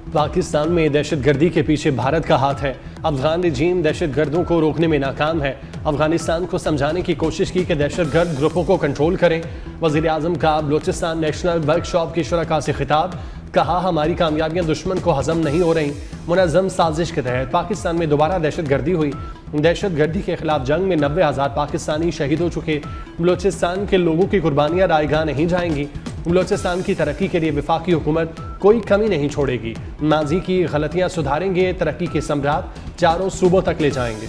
पाकिस्तान में दहशत गर्दी के पीछे भारत का हाथ है। अफगान रजीम दहशत गर्दों को रोकने में नाकाम है। अफगानिस्तान को समझाने की कोशिश की कि दहशत गर्द ग्रुपों को कंट्रोल करें। वज़ीर आज़म का बलूचिस्तान नेशनल वर्कशॉप की शुरका से खिताब, कहा हमारी कामयाबियां दुश्मन को हजम नहीं हो रही। मुनज़्ज़म साजिश के तहत पाकिस्तान में दोबारा दहशत गर्दी हुई। दहशत गर्दी के खिलाफ जंग में 90,000 पाकिस्तानी शहीद हो चुके। बलूचिस्तान के लोगों की कुर्बानियां रायगाह नहीं जाएंगी। बलूचिस्तान की तरक्की के लिए वफाकी हुकूमत कोई कमी नहीं छोड़ेगी। माजी की गलतियां सुधारेंगे, तरक्की के सम्राट चारों सूबों तक ले जाएंगे।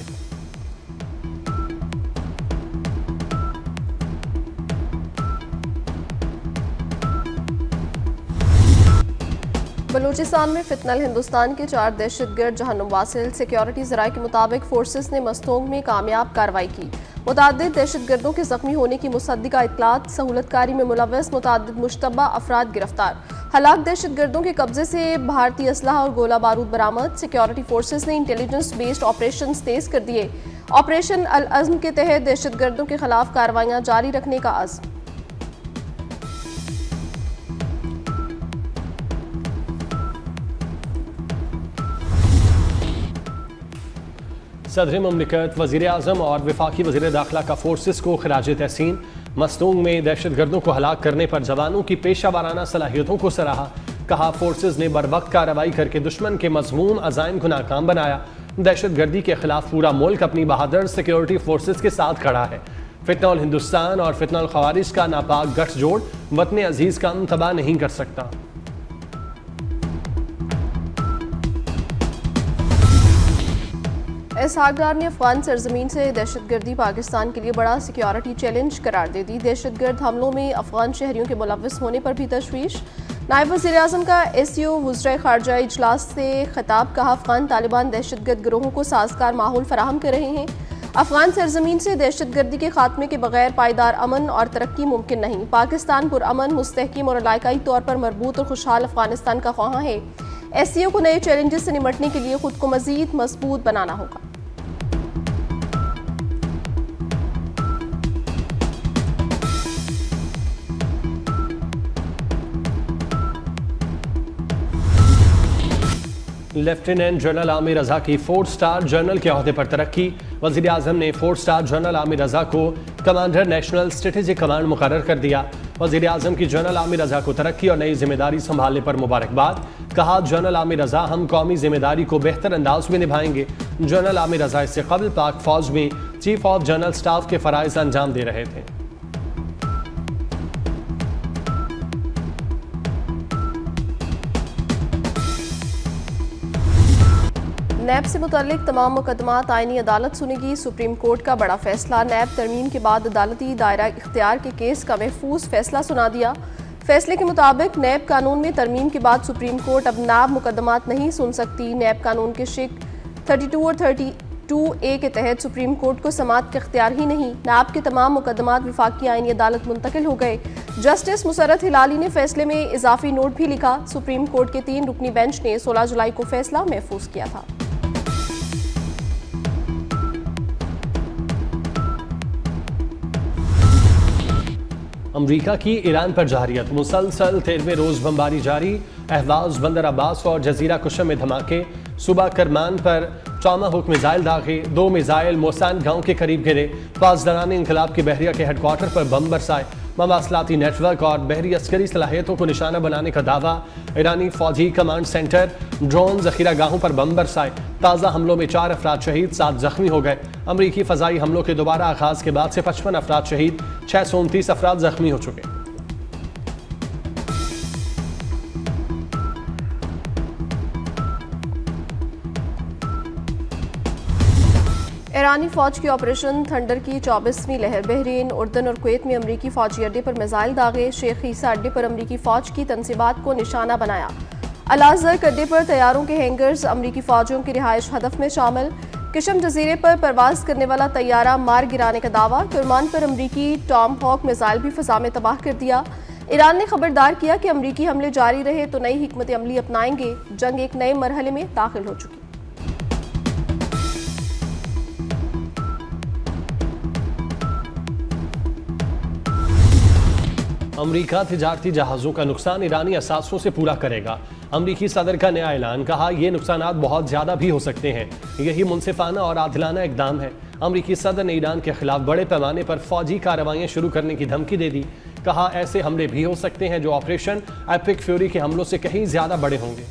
बलूचिस्तान में फितनल हिंदुस्तान के 4 दहशतगर्द जहन्नुम वासिल। सिक्योरिटी ज़राए के मुताबिक फोर्सेस ने मस्तोंग में कामयाब कार्रवाई की। मुतअद्दिद दहशतगर्दों के जख्मी होने की मुसद्दिका इत्तलात। सहूलतकारी में मुलव्वस मुतअद्दिद मुश्तबा अफराद गिरफ्तार। हलाक दहशतगर्दों के कब्जे से भारतीय असलहा और गोला बारूद बरामद। सिक्योरिटी फोर्सेस ने इंटेलिजेंस बेस्ड ऑपरेशन तेज कर दिए। ऑपरेशन अल अज़्म के तहत दहशतगर्दों के खिलाफ कार्रवाइयां जारी रखने का अज़्म। सदर मुमलिकत, वज़ीर आज़म और वफाकी वज़ीर दाखिला का फोर्सेस को खराज तहसीन। मस्तूंग में दहशत गर्दों को हलाक करने पर जवानों की पेशा वाराना सलाहियतों को सराहा। कहा फोर्सेस ने बरवक्त कार्रवाई करके दुश्मन के मज़मूम अज़ाइम को नाकाम बनाया। दहशत गर्दी के खिलाफ पूरा मुल्क अपनी बहादुर सिक्योरिटी फोर्सेस के साथ खड़ा है। फितनल हिंदुस्तान और फितनल खवारिज का नापाक गठजोड़ वतन अजीज़ का तबाह नहीं कर सकता। इसहाक डार ने अफगान सरजमीन से दहशतगर्दी पाकिस्तान के लिए बड़ा सिक्योरिटी चैलेंज करार दे दी। दहशतगर्द हमलों में अफगान शहरियों के मुलव्वस होने पर भी तशवीश। नायब वज़ीर आज़म का SCO वज़राए ख़ारजा इजलास से खिताब, कहा अफगान तालिबान दहशतगर्द गिरोहों को साजगार माहौल फराहम कर रहे हैं। अफगान सरजमीन से दहशतगर्दी के खात्मे के बगैर पायदार अमन और तरक्की मुमकिन नहीं। पाकिस्तान पुरअमन, मुस्तहकिम और इलाकाई तौर पर मरबूत और खुशहाल अफगानिस्तान का ख्वाहां है। SCO को नए चैलेंजेस से निमटने के लिए खुद को मज़ीद मजबूत बनाना होगा। लेफ्टिनेंट जनरल आमिर रजा की 4 स्टार जनरल के अहदे पर तरक्की। वज़ीर आज़म ने 4 स्टार जनरल आमिर रजा को कमांडर नेशनल स्ट्रेटेजिक कमांड मुकर्रर कर दिया। वज़ीर आज़म की जनरल आमिर रजा को तरक्की और नई जिम्मेदारी संभालने पर मुबारकबाद। कहा जनरल आमिर रजा हम कौमी जिम्मेदारी को बेहतर अंदाज में निभाएंगे। जनरल आमिर रजा इससे कबल पाक फौज में चीफ ऑफ जनरल स्टाफ के फ़राइज़ अंजाम दे रहे थे। नैब से मुतल्लिक तमाम मुकदमात आईनी अदालत सुनेगी। सुप्रीम कोर्ट का बड़ा फैसला। नैब तरमीम के बाद अदालती दायरा इख्तियार के केस का महफूज फैसला सुना दिया। फैसले के मुताबिक नैब कानून में तरमीम के बाद सुप्रीम कोर्ट अब नाब मुकदमात नहीं सुन सकती। नैब कानून के शिक 32 और 32A के तहत सुप्रीम कोर्ट को समाअत का इख्तियार ही नहीं। नाब के तमाम मुकदमात विफाकी आईनी अदालत मुंतकिल हो गए। जस्टिस मुसरत हिलाली ने फैसले में इजाफी नोट भी लिखा। सुप्रीम कोर्ट के 3 रुकनी बेंच ने 16 जुलाई को फैसला महफूज किया था। अमरीका की ईरान पर जहरियत, मुसलसल 13वें रोज बमबारी जारी। अहवाज, बंदर अब्बास और जजीरा कुशम में धमाके। सुबह करमान पर टॉमाहुक मिसाइल दागे। 2 मिसाइल मोसान गांव के करीब गिरे। पासदारान इनकलाब की बहरिया के हेडक्वार्टर पर बम बरसाए। मवासलाती नेटवर्क और बहरी अस्करी सलाहियतों को निशाना बनाने का दावा। ईरानी फौजी कमांड सेंटर, ड्रोन जखीरा गाहों पर बम बरसाए। ताज़ा हमलों में 4 अफराद शहीद, 7 जख्मी हो गए। अमरीकी फ़ज़ाई हमलों के दोबारा आगाज़ के बाद से 55 अफराद शहीद, 629 अफराद जख्मी हो चुके। ईरानी फौज की ऑपरेशन थंडर की 24वीं लहर। बहरीन, उर्दन और कुवैत में अमरीकी फौजी अड्डे पर मिसाइल दागे। शेख ईसा अड्डे पर अमरीकी फौज की तनसीबात को निशाना बनाया। अल-अज़हर अड्डे पर तैयारों के हैंगर्स अमरीकी फौजियों की रिहाइश हदफ में शामिल। किशम जजीरे पर परवाज करने वाला तैयारा मार गिराने का दावा। कुरमान पर अमरीकी टॉम हॉक मिसाइल भी फ़िज़ा में तबाह कर दिया। ईरान ने खबरदार किया कि अमरीकी हमले जारी रहे तो नई हिकमत अमली अपनाएंगे। जंग एक नए मरहले में दाखिल हो चुकी। अमेरिका तिजारती जहाज़ों का नुकसान ईरानी असासों से पूरा करेगा। अमेरिकी सदर का नया ऐलान, कहा यह नुकसानात बहुत ज़्यादा भी हो सकते हैं। यही मुनसिफाना और आदिलाना इकदाम है। अमेरिकी सदर ने ईरान के खिलाफ बड़े पैमाने पर फौजी कार्रवाइयाँ शुरू करने की धमकी दे दी। कहा ऐसे हमले भी हो सकते हैं जो ऑपरेशन एपिक फ्यूरी के हमलों से कहीं ज़्यादा बड़े होंगे।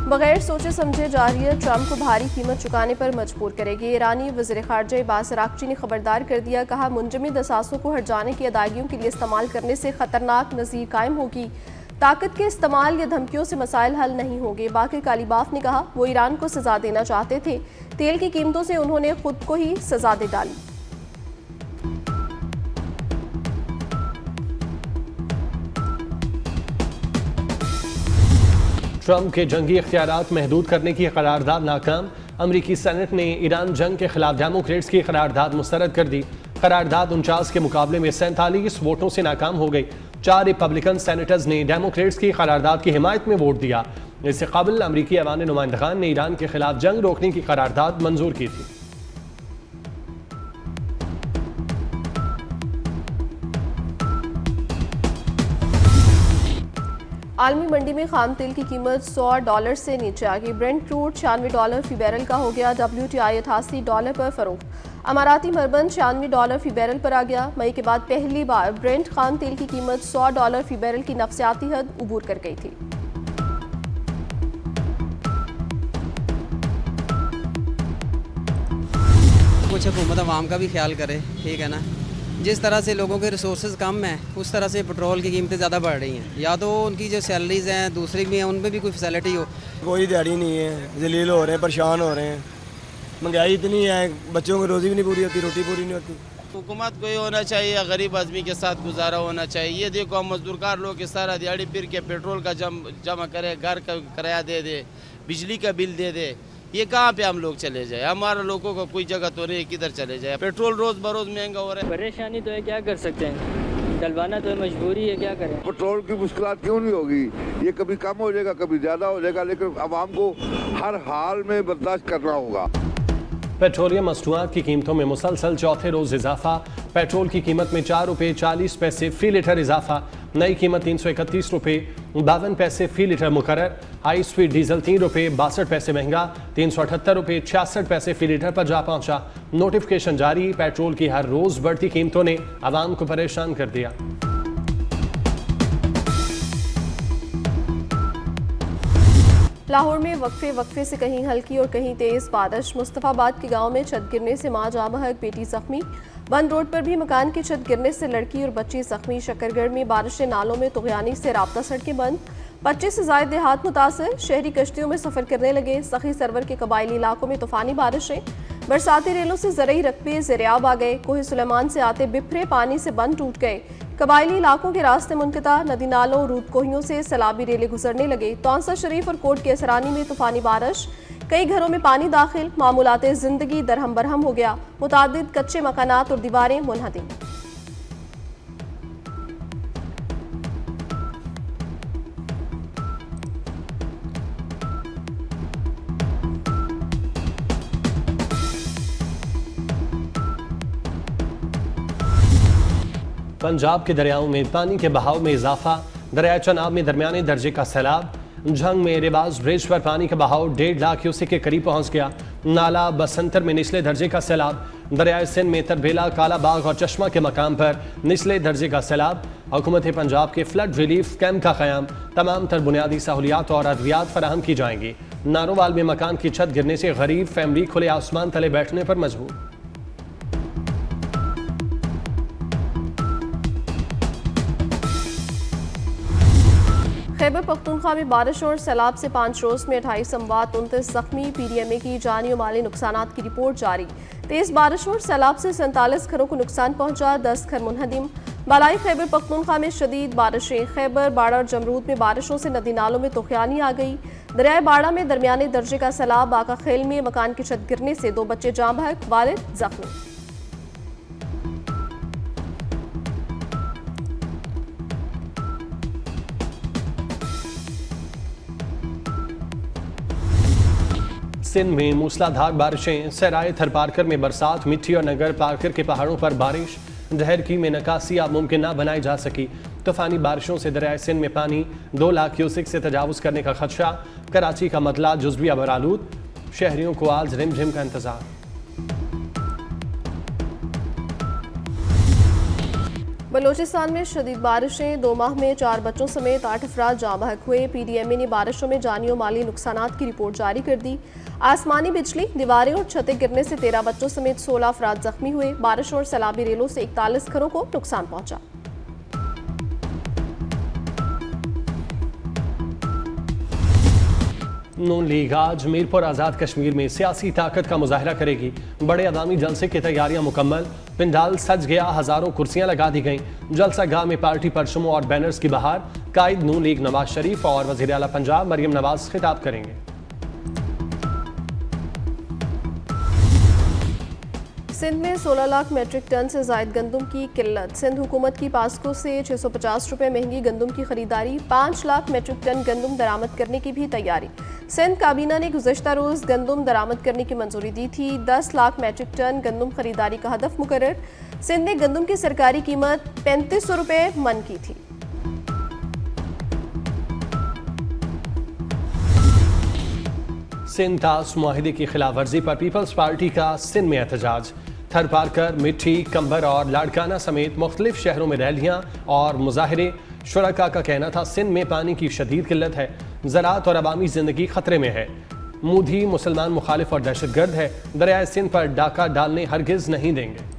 बगैर सोचे समझे जारियत ट्रंप को भारी कीमत चुकाने पर मजबूर करेगी। ईरानी वज़ीर ख़ारजा अब्बास अराग़ची ने खबरदार कर दिया, कहा मुंजमद असासों को हट जाने की अदायगियों के लिए इस्तेमाल करने से खतरनाक नज़ीर कायम होगी। ताकत के इस्तेमाल या धमकियों से मसाइल हल नहीं होंगे। बाकी कालीबाफ ने कहा वो ईरान को सजा देना चाहते थे, तेल की कीमतों से उन्होंने खुद को ही सजा दे डाली। ट्रंप के जंगी इख्तियारात महदूद करने की करारदाद नाकाम। अमरीकी सेनेट ने ईरान जंग के खिलाफ डेमोक्रेट्स की करारदाद मुस्तरद कर दी। करारदाद 49 के मुकाबले में 47 वोटों से नाकाम हो गई। 4 रिपब्लिकन सेनेटर्स ने डेमोक्रेट्स की करारदाद की हिमायत में वोट दिया। इससे कबल अमरीकी ऐवान नुमाइंदगान ने ईरान के खिलाफ जंग रोकने की करारदाद मंजूर की थी। आलमी मंडी में खाम तेल की कीमत $100 से नीचे आ गई। ब्रेंट क्रूड $96 फी बैरल का हो गया। WTI $88 पर फरोख्त। अमाराती मरबन $96 फी बैरल पर आ गया। मई के बाद पहली बार ब्रेंट खाम तेल की कीमत $100 फी बैरल की नफसियाती हद उबूर कर गई थी। कुछ हुकूमत अवाम का भी ख्याल करे, ठीक है ना। जिस तरह से लोगों के रिसोर्सेज कम हैं, उस तरह से पेट्रोल की कीमतें ज़्यादा बढ़ रही हैं। या तो उनकी जो सैलरीज हैं दूसरी भी हैं, उनमें भी कोई फैसिलिटी हो। कोई दिहाड़ी नहीं है, जलील हो रहे हैं, परेशान हो रहे हैं। महंगाई इतनी है, बच्चों की रोज़ी भी नहीं पूरी होती, रोटी पूरी नहीं होती। हुकूमत को ये होना चाहिए, गरीब आदमी के साथ गुजारा होना चाहिए। ये देखो हम मजदूरकार लोग इस सारा दिहाड़ी फिर के पेट्रोल का जमा करे, घर का किराया दे दे, बिजली का बिल दे दे। ये कहाँ पे हम लोग चले जाए? हमारे लोगों को कोई जगह तो नहीं, किधर चले जाए? पेट्रोल रोज बरोज महंगा हो रहा है। परेशानी तो है, क्या कर सकते हैं, डलवाना तो है, मजबूरी है, क्या करें। पेट्रोल की मुश्किलात क्यों नहीं होगी? ये कभी कम हो जाएगा, कभी ज़्यादा हो जाएगा, लेकिन आवाम को हर हाल में बर्दाश्त करना होगा। पेट्रोलियम मसनूआत की कीमतों में मुसलसल चौथे रोज इजाफा। पेट्रोल की कीमत में ₹4.40 फी लीटर इजाफा। नई कीमत ₹331.52 फी लीटर मुकर्रर। हाई स्पीड डीजल ₹3.62 महंगा, ₹378.66 फी लीटर पर जा पहुंचा। नोटिफिकेशन जारी। पेट्रोल की हर रोज बढ़ती कीमतों ने आवाम को परेशान कर दिया। लाहौर में वक्फे से कहीं हल्की और कहीं तेज बारिश। मुस्तफाबाद के गांव में छत गिरने से मां जाँ बहक, बेटी जख्मी। बंद रोड पर भी मकान की छत गिरने से लड़की और बच्ची जख्मी। शकरगढ़ में बारिश से नालों में तुगयानी से राब्ता सड़कें बंद। 25 से ज्यादा देहात मुतासर। शहरी कश्तियों में सफर करने लगे। सखी सरवर के कबायली इलाकों में तूफानी बारिशें। बरसाती रेलों से ज़रई रकबे ज़ेरियाब आ गए। कोहे सुलेमान से आते बिफरे पानी से बंद टूट गए। कबायली इलाकों के रास्ते मुनक़ता। नदी नालों रूद कोहियों से सैलाबी रेलें गुजरने लगे। तौंसा शरीफ और कोट के असरानी में तूफानी बारिश। कई घरों में पानी दाखिल। मामूलाते ज़िंदगी दरहम बरहम हो गया। मुतादिद कच्चे मकानात और दीवारें मुनहदिम। पंजाब के दरियाओं में पानी के बहाव में इजाफा। दरिया चनाब में दरमियाने दर्जे का सैलाब। झंग में रिबाज ब्रिज पर पानी का बहाव 1.5 लाख क्यूसेक के करीब पहुंच गया। नाला बसंतर में निचले दर्जे का सैलाब। दरियाए सिंध में तरबेला, कालाबाग और चश्मा के मकाम पर निचले दर्जे का सैलाब। हुकूमत पंजाब के फ्लड रिलीफ कैंप का क़याम। तमाम तर बुनियादी सहूलियात और अद्वियात फराहम की जाएंगी। नारोवाल में मकान की छत गिरने से गरीब फैमिली खुले आसमान तले बैठने पर मजबूर। खैबर पख्तूनख्वा में बारिश और सैलाब से 5 रोज में 28 अमवात, 29 जख्मी। PDMA की जानी और माली नुकसानात की रिपोर्ट जारी। तेज बारिश और सैलाब से 47 घरों को नुकसान पहुंचा, 10 घर मुनहदिम। बालाई खैबर पख्तूनख्वा में शदीद बारिशें। खैबर, बाड़ा और जमरूद में बारिशों से नदी नालों में तुगयानी आ गई। दरियाए बाड़ा में दरमियाने दर्जे का सैलाब। बाका खेल में मकान की छत गिरने से 2 बच्चे जाँ बहक, वालिद जख्मी। सिंध में मूसलाधार बारिशें, सराय थरपारकर में बरसात, मिट्टी और नगर पारकर के पहाड़ों पर बारिश, डहरकी में नकासी अब मुमकिन ना बनाई जा सकी। तूफानी बारिशों से दरियाए सिंध में पानी 2 लाख क्यूसेक से तजावुज करने का खदशा। कराची का मतला जुज़वी अबरालूद, शहरियों को आज रिमझिम का इंतजार। बलूचिस्तान में शदीद बारिशें, 2 माह में 4 बच्चों समेत 8 अफराद जाँ बहक हुए। PDMA ने बारिशों में जानी और माली नुकसानात की रिपोर्ट जारी कर दी। आसमानी बिजली, दीवारें और छतें गिरने से 13 बच्चों समेत 16 अफराद जख्मी हुए। बारिश और सैलाबी रेलों से 41 घरों को नुकसान पहुंचा। नून लीग आज मीरपुर आज़ाद कश्मीर में सियासी ताकत का मुजाहरा करेगी। बड़े अवामी जलसे की तैयारियां मुकम्मल, पिंडाल सज गया, हजारों कुर्सियां लगा दी गईं। जलसा गाह में पार्टी परचमों और बैनर्स की बहार। कायद नून लीग नवाज शरीफ और वज़ीर आला पंजाब मरियम नवाज खिताब करेंगे। सिंध में 16 लाख मेट्रिक टन से जायद गंदम की किल्लत। सिंध हुकूमत की पास्को से 650 रुपये महंगी गंदम की खरीदारी। 5 लाख मेट्रिक टन गंदम दरामद करने की भी तैयारी। सिंध काबीना ने गुज़श्ता रोज़ गंदम दरामद करने की मंजूरी दी थी। 10 लाख मेट्रिक टन गंदम खरीदारी का हदफ मुकर्रर। सिंध ने गंदम की सरकारी कीमत 3500 रुपये मन की थी। सिंध तास मुआहिदे की खिलाफ वर्जी पर पीपल्स पार्टी का सिंध में एहतजाज। थरपारकर, मिट्टी, कंबर और लाड़काना समेत मुख्तलिफ शहरों में रैलियां और मुजाहरे। शुरका का कहना था सिंध में पानी की शदीद किल्लत है, ज़राअत और अवामी ज़िंदगी खतरे में है। मोदी मुसलमान मुखालिफ और दहशतगर्द है, दरियाए सिंध पर डाका डालने हरगिज़ नहीं देंगे।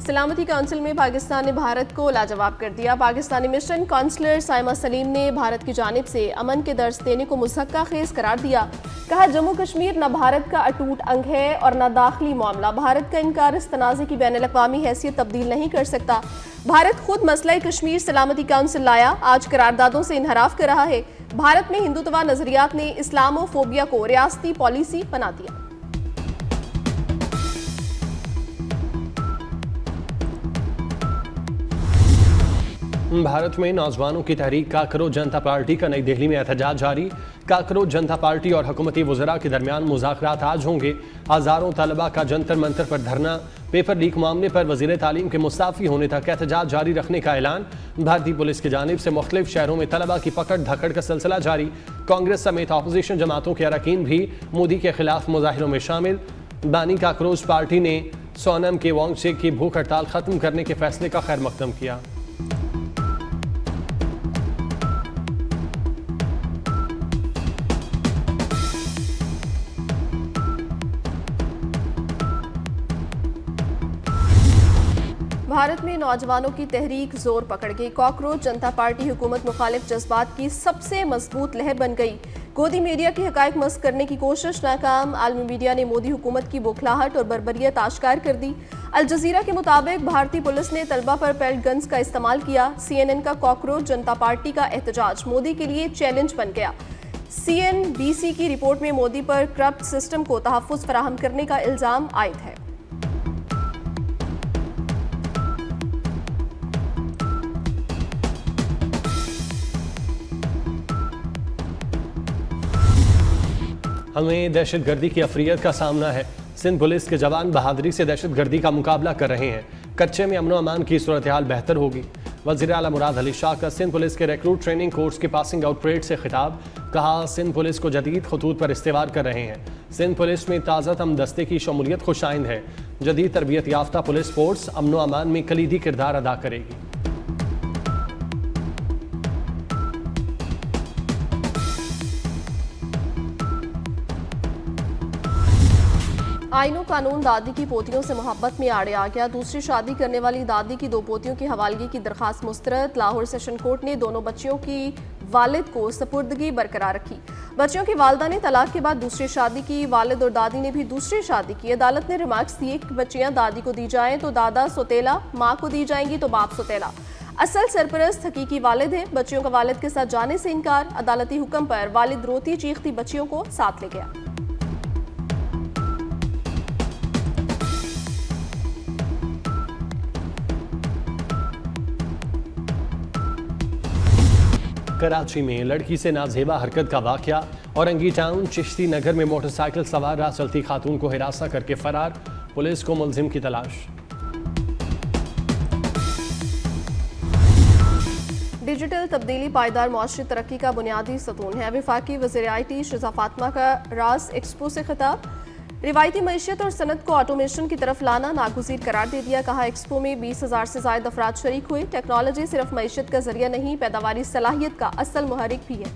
सलामती काउंसिल में पाकिस्तान ने भारत को लाजवाब कर दिया। पाकिस्तानी मिशन काउंसलर साइमा सलीम ने भारत की जानिब से अमन के दर्स देने को मुज़क्का खेज करार दिया। कहा, जम्मू कश्मीर न भारत का अटूट अंग है और न दाखिली मामला। भारत का इनकार इस तनाज़े की बैन अल-अक़वामी हैसियत तब्दील नहीं कर सकता। भारत खुद मसला कश्मीर सलामती काउंसिल लाया, आज करारदादों से इनहराफ कर रहा है। भारत में हिंदुत्वा नजरियात ने इस्लामोफोबिया को रियासती पॉलिसी बना दिया। भारत में नौजवानों की तहरीक काकरोच जनता पार्टी का नई दिल्ली में एहतजाज जारी। काकरोच जनता पार्टी और हुकूमती वज़रा के दरमियान मुज़ाकरात आज होंगे। हज़ारों तलबा का जंतर मंतर पर धरना। पेपर लीक मामले पर वज़ीर तालीम के मुस्ताफ़ी होने तक एहतजाज जारी रखने का ऐलान। भारतीय पुलिस की जानिब से मुख्तलिफ शहरों में तलबा की पकड़ धकड़ का सिलसिला जारी। कांग्रेस समेत अपोजिशन जमातों के अरकान भी मोदी के खिलाफ मुजाहिरों में शामिल। बानी काकरोच पार्टी ने सोनम के वांगचुक की भूख हड़ताल खत्म करने के फैसले का खैर मकदम किया। भारत में नौजवानों की तहरीक जोर पकड़ गई। कॉकरोच जनता पार्टी हुकूमत मुखालिफ जज्बात की सबसे मजबूत लहर बन गई। गोदी मीडिया की हकायक मस्क करने की कोशिश नाकाम। आलमी मीडिया ने मोदी हुकूमत की बौखलाहट और बर्बरियत आश्कार कर दी। अल जजीरा के मुताबिक भारतीय पुलिस ने तलबा पर पेल्ट गन्स का इस्तेमाल किया। CNN का कॉकरोच जनता पार्टी का एहतजाज मोदी के लिए चैलेंज बन गया। CNBC की रिपोर्ट में मोदी पर करप्ट सिस्टम को तहफ़्फ़ुज़ फराहम करने का इल्ज़ाम आयद है। हमें दहशतगर्दी की अफरियत का सामना है। सिंध पुलिस के जवान बहादुरी से दहशतगर्दी का मुकाबला कर रहे हैं। कच्चे में अमन अमान की सूरत हाल बेहतर होगी। वज़ीर आला मुराद अली शाह का सिंध पुलिस के रिक्रूट ट्रेनिंग कोर्स के पासिंग आउट परेड से खिताब। कहा, सिंध पुलिस को जदीद खतूत पर इस्तेवार कर रहे हैं। सिंध पुलिस में ताज़ा तम दस्ते की शमूलियत खुशाइंद है। जदीद तरबियत याफ्ता पुलिस फोर्स अमन अमान में कलीदी किरदार अदा करेगी। आईनो कानून दादी की पोतियों से मोहब्बत में आड़े आ गया। दूसरी शादी करने वाली दादी की 2 पोतियों की हवालगी की दरखास्त मुस्तरद। लाहौर सेशन कोर्ट ने दोनों बच्चियों की वालिद को सपुर्दगी बरकरार रखी। बच्चियों की वालदा ने तलाक के बाद दूसरी शादी की। वालिद और दादी ने भी दूसरी शादी की। अदालत ने रिमार्क्स दिए कि बच्चियां दादी को दी जाएं तो दादा सोतेला, माँ को दी जाएंगी तो बाप सोतेला। असल सरपरस्त हकीकी वालिद है। बच्चियों का वालिद के साथ जाने से इनकार। अदालती हुक्म पर वालिद रोती चीखती बच्चियों को साथ ले गया। कराची में लड़की से नाजेबा हरकत का वाकया। औरंगी टाउन चिश्ती नगर में मोटरसाइकिल सवार राह चलती खातून को हिरासत करके फरार, पुलिस को मुलजिम की तलाश। डिजिटल तब्दीली पायदार मुआशरी तरक्की का बुनियादी सतून है। वफाकी वज़ीर IT शिजा फातिमा का रास एक्सपो से खिताब। रिवायती मईशत और सनत को ऑटोमेशन की तरफ लाना नागुज़ीर करार दे दिया। कहा एक्सपो में 20,000 से ज़ायद अफराद शरीक हुए। टेक्नोलॉजी सिर्फ मईशत का जरिया नहीं, पैदावारी सलाहियत का असल मुहर्रिक भी है।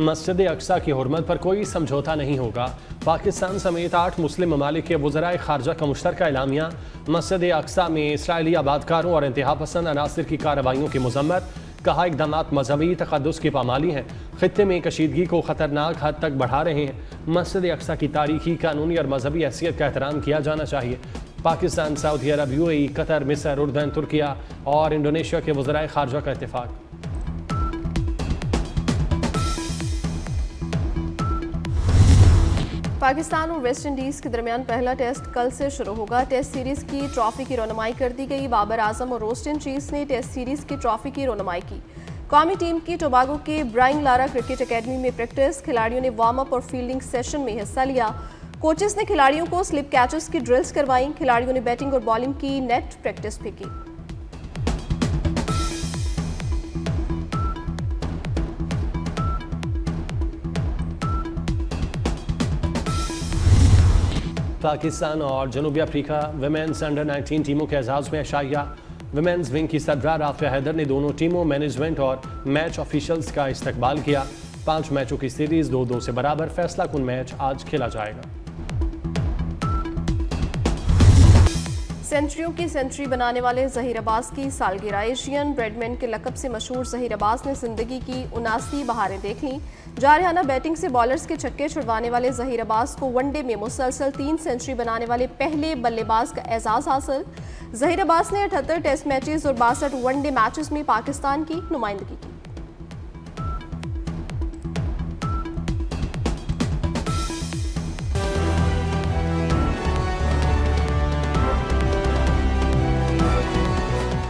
मस्जिद अक्सा की हुर्मत पर कोई समझौता नहीं होगा। पाकिस्तान समेत 8 मुस्लिम ममालिक के वज़राए ख़ारजा का मुश्तरका एलामिया। मस्जिद अक्सा में इसराइली आबादकारों और इंतहा पसंद अनासिर की कार्रवाइयों की मज़म्मत। कहा इक़दामात मज़हबी तक़द्दुस की पामाली हैं, ख़ित्ते में कशीदगी को ख़तरनाक हद तक बढ़ा रहे हैं। मस्जिद अक्सा की तारीखी, कानूनी और मजहबी हैसियत का एहतराम किया जाना चाहिए। पाकिस्तान, सऊदी अरब, UAE, कतर, मिस्र, उर्दन, तुर्किया और इंडोनेशिया के वज़राए ख़ारजा का इत्तेफाक। पाकिस्तान और वेस्ट इंडीज़ के दरमियान पहला टेस्ट कल से शुरू होगा। टेस्ट सीरीज़ की ट्रॉफी की रौनमाई कर दी गई। बाबर आजम और रोस्टन चीज़ ने टेस्ट सीरीज़ की ट्रॉफी की रौनमाई की। कौमी टीम की टोबागो के ब्राइन लारा क्रिकेट एकेडमी में प्रैक्टिस। खिलाड़ियों ने वार्म अप और फील्डिंग सेशन में हिस्सा लिया। कोचेस ने खिलाड़ियों को स्लिप कैचेस की ड्रिल्स करवाई। खिलाड़ियों ने बैटिंग और बॉलिंग की नेट प्रैक्टिस भी की। पाकिस्तान और जनूबी अफ्रीका विमेंस अंडर 19 टीमों के एजाज में अशाइया। विमेंस विंग की सरबराह राफिया हैदर ने दोनों टीमों, मैनेजमेंट और मैच ऑफिशियल्स का इस्तकबाल किया। 5 मैचों की सीरीज 2-2 से बराबर। फैसला कुन मैच आज खेला जाएगा। सेंचुरियों की सेंचुरी बनाने वाले ज़हीर अब्बास की सालगिरह। एशियन ब्रेडमैन के लक़ब से मशहूर ज़हीर अब्बास ने ज़िंदगी की 79 बहारें देख लीं। जारहाना बैटिंग से बॉलर्स के छक्के छुड़वाने वाले ज़हीर अब्बास को वनडे में मुसलसल 3 सेंचुरी बनाने वाले पहले बल्लेबाज का एजाज़ हासिल। ज़हीर अब्बास ने 78 टेस्ट मैचेस और 62 वनडे मैचेस में पाकिस्तान की नुमाइंदगी की।